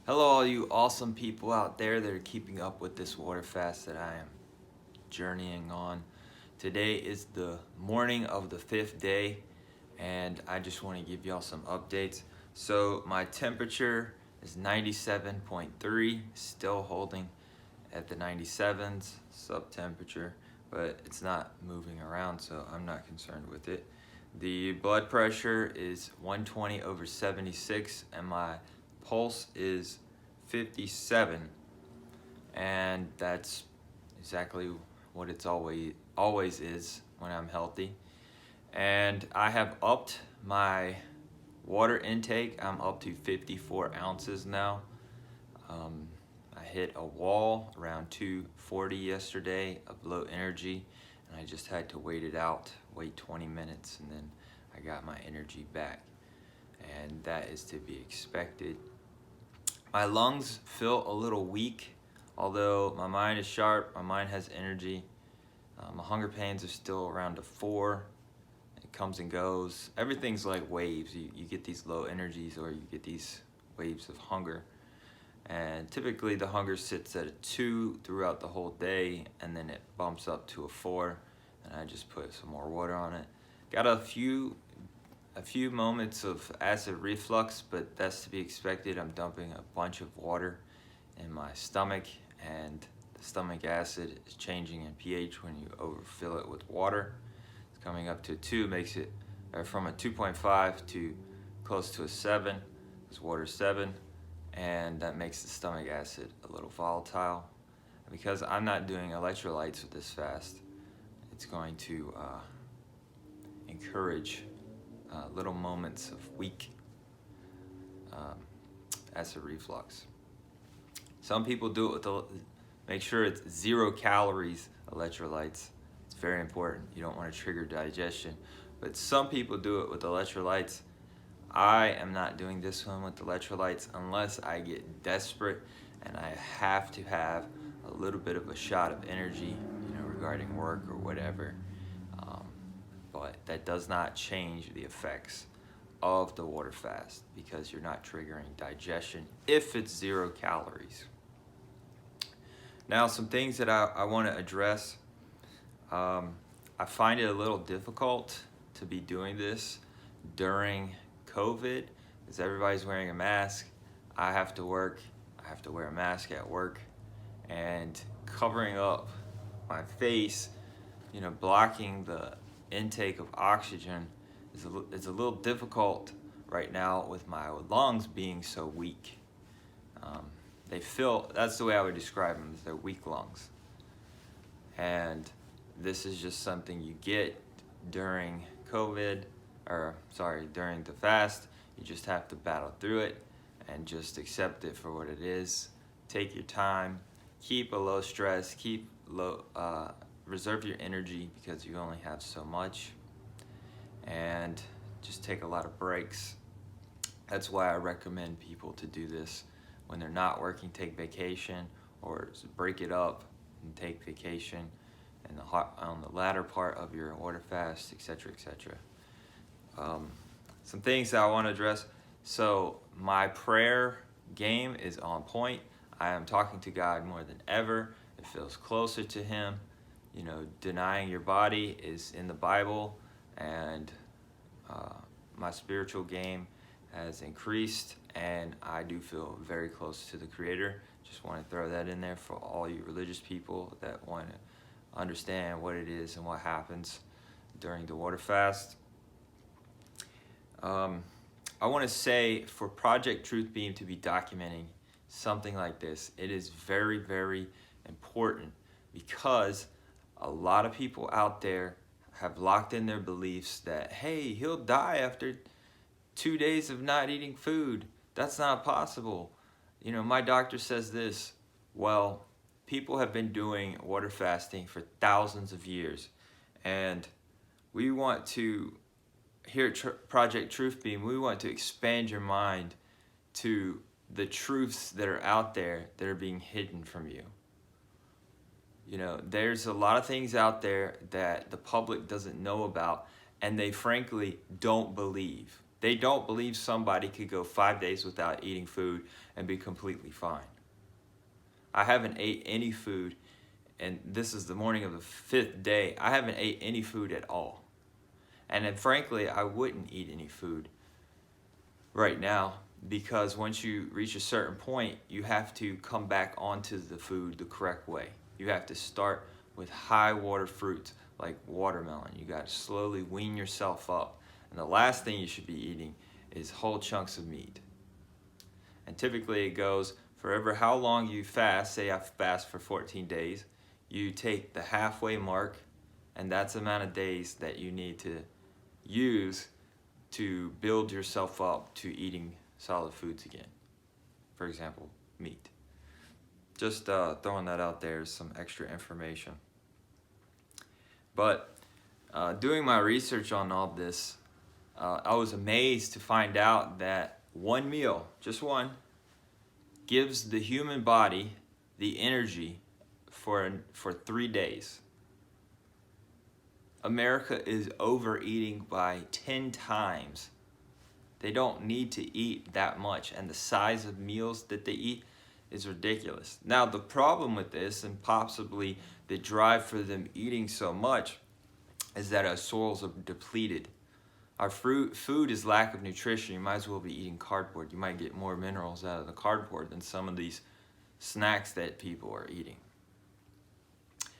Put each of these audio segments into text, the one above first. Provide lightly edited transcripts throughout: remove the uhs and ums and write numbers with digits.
Hello, all you awesome people out there that are keeping up with this water fast that I am journeying on. Today is the morning of the 5th day, and I just want to give y'all some updates. So, my temperature is 97.3, still holding at the 97s, sub temperature, but it's not moving around, so I'm not concerned with it. The blood pressure is 120 over 76, and my pulse is 57, and that's exactly what it's always is when I'm healthy. And I have upped my water intake. I'm up to 54 ounces now. I hit a wall around 240 yesterday of low energy, and I just had to wait 20 minutes, and then I got my energy back. And that is to be expected. My lungs feel a little weak, although my mind is sharp, my mind has energy. My hunger pains are still around a 4. It comes and goes. Everything's like waves. You get these low energies or you get these waves of hunger. And typically the hunger sits at a 2 throughout the whole day, and then it bumps up to a 4, and I just put some more water on it. Got a few moments of acid reflux, but that's to be expected. I'm dumping a bunch of water in my stomach, and the stomach acid is changing in pH when you overfill it with water. It's coming up to a 2, makes it from a 2.5 to close to a 7. This water's 7, and that makes the stomach acid a little volatile. Because I'm not doing electrolytes with this fast, it's going to encourage little moments of weak acid reflux. Some people do it with make sure it's 0 calories electrolytes. It's very important. You don't want to trigger digestion. But some people do it with electrolytes. I am not doing this one with electrolytes unless I get desperate and I have to have a little bit of a shot of energy, regarding work or whatever. But that does not change the effects of the water fast because you're not triggering digestion if it's 0 calories. Now, some things that I want to address. I find it a little difficult to be doing this during COVID because everybody's wearing a mask. I have to work. I have to wear a mask at work, and covering up my face, blocking the intake of oxygen is a little difficult right now with my lungs being so weak. That's the way I would describe them, is they're weak lungs. And this is just something you get during during the fast. You just have to battle through it and just accept it for what it is. Take your time, keep a low stress, reserve your energy because you only have so much, and just take a lot of breaks. That's why I recommend people to do this when they're not working. Take vacation, or break it up and take vacation on the latter part of your water fast, etc., etc. Some things that I want to address. So my prayer game is on point. I am talking to God more than ever. It feels closer to Him. Denying your body is in the Bible, and my spiritual game has increased, and I do feel very close to the Creator. Just want to throw that in there for all you religious people that want to understand what it is and what happens during the water fast. I want to say, for Project Truth Beam to be documenting something like this, it is very, very important because a lot of people out there have locked in their beliefs that, hey, he'll die after 2 days of not eating food. That's not possible. My doctor says this. Well, people have been doing water fasting for thousands of years, and we want to, here at Project Truth Beam, we want to expand your mind to the truths that are out there that are being hidden from you. There's a lot of things out there that the public doesn't know about, and they frankly don't believe. They don't believe somebody could go 5 days without eating food and be completely fine. I haven't ate any food, and this is the morning of the 5th day. I haven't ate any food at all. And then frankly, I wouldn't eat any food right now, because once you reach a certain point, you have to come back onto the food the correct way. You have to start with high water fruits like watermelon. You got to slowly wean yourself up. And the last thing you should be eating is whole chunks of meat. And typically it goes for how long you fast. Say I fast for 14 days, you take the halfway mark, and that's the amount of days that you need to use to build yourself up to eating solid foods again. For example, meat. Just throwing that out there as some extra information. But doing my research on all this, I was amazed to find out that one meal, just one, gives the human body the energy for 3 days. America is overeating by 10 times. They don't need to eat that much, and the size of meals that they eat is ridiculous. Now, the problem with this, and possibly the drive for them eating so much, is that our soils are depleted. Our food is lack of nutrition. You might as well be eating cardboard. You might get more minerals out of the cardboard than some of these snacks that people are eating.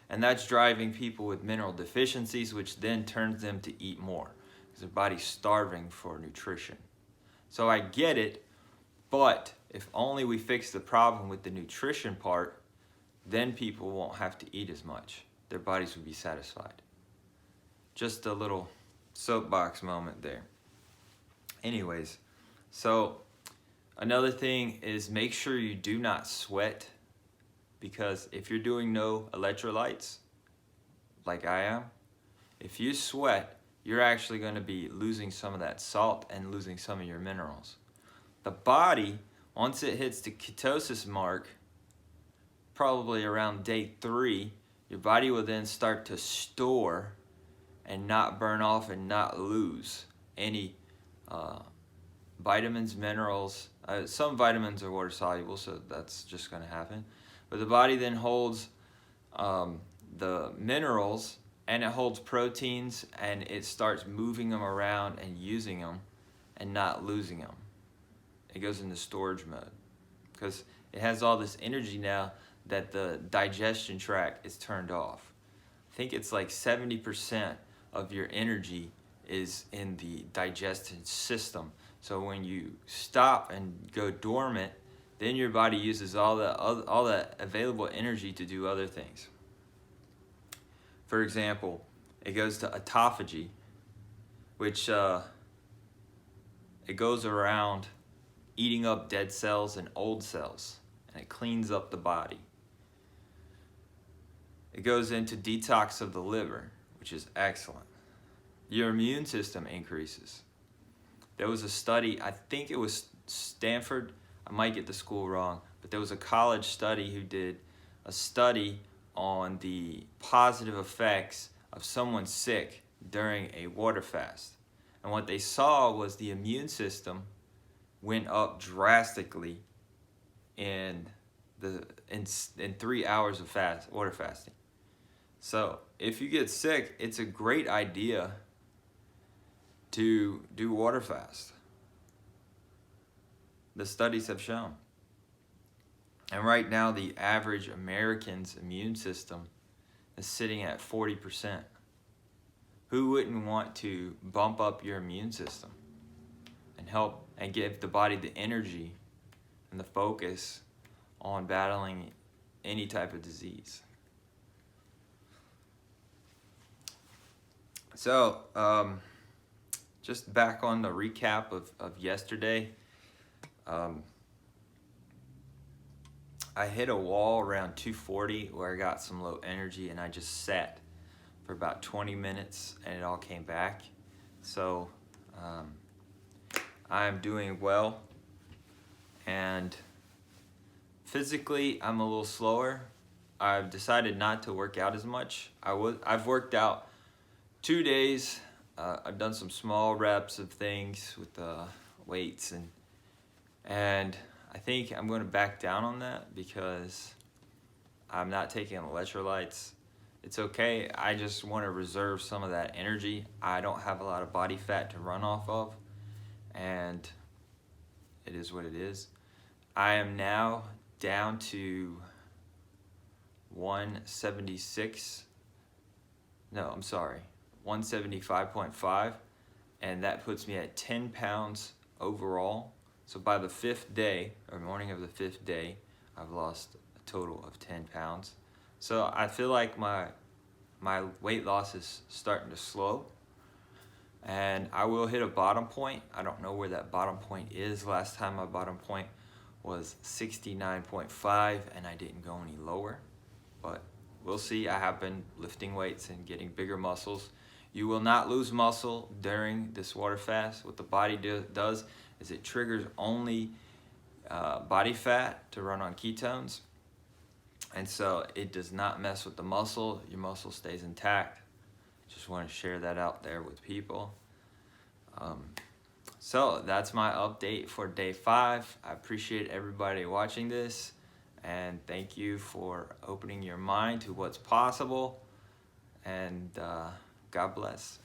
And that's driving people with mineral deficiencies, which then turns them to eat more because their body's starving for nutrition. So I get it, but if only we fix the problem with the nutrition part, then people won't have to eat as much. Their bodies will be satisfied. Just a little soapbox moment there. Anyways, so another thing is make sure you do not sweat, because if you're doing no electrolytes, like I am, if you sweat, you're actually going to be losing some of that salt and losing some of your minerals. The body, once it hits the ketosis mark, probably around day 3, your body will then start to store and not burn off and not lose any vitamins, minerals. Some vitamins are water soluble, so that's just going to happen. But the body then holds the minerals, and it holds proteins, and it starts moving them around and using them and not losing them. It goes into storage mode because it has all this energy now that the digestion tract is turned off. I think it's like 70% of your energy is in the digestive system. So when you stop and go dormant, then your body uses all the available energy to do other things. For example, it goes to autophagy, which it goes around eating up dead cells and old cells, and it cleans up the body. It goes into detox of the liver, which is excellent. Your immune system increases. There was a study, I think it was Stanford, I might get the school wrong, but there was a college study who did a study on the positive effects of someone sick during a water fast. And what they saw was the immune system went up drastically in 3 hours of water fasting. So if you get sick, it's a great idea to do water fast. The studies have shown. And right now, the average American's immune system is sitting at 40%. Who wouldn't want to bump up your immune system and help and give the body the energy and the focus on battling any type of disease? So, just back on the recap of yesterday. I hit a wall around 240 where I got some low energy, and I just sat for about 20 minutes and it all came back. So I'm doing well, and physically I'm a little slower. I've decided not to work out as much. I've worked out 2 days I've done some small reps of things with weights, and I think I'm going to back down on that because I'm not taking electrolytes. It's okay. I just want to reserve some of that energy. I don't have a lot of body fat to run off of, and it is what it is. I am now down to 176. No, I'm sorry, 175.5, and that puts me at 10 pounds overall. So by the 5th day, or morning of the 5th day, I've lost a total of 10 pounds. So I feel like my weight loss is starting to slow, and I will hit a bottom point. I don't know where that bottom point is. Last time my bottom point was 69.5, and I didn't go any lower, but we'll see. I have been lifting weights and getting bigger muscles. You will not lose muscle during this water fast. What the body does is it triggers only body fat to run on ketones, and so it does not mess with the muscle. Your muscle stays intact. Just want to share that out there with people. So that's my update for day 5. I appreciate everybody watching this, and thank you for opening your mind to what's possible, and God bless.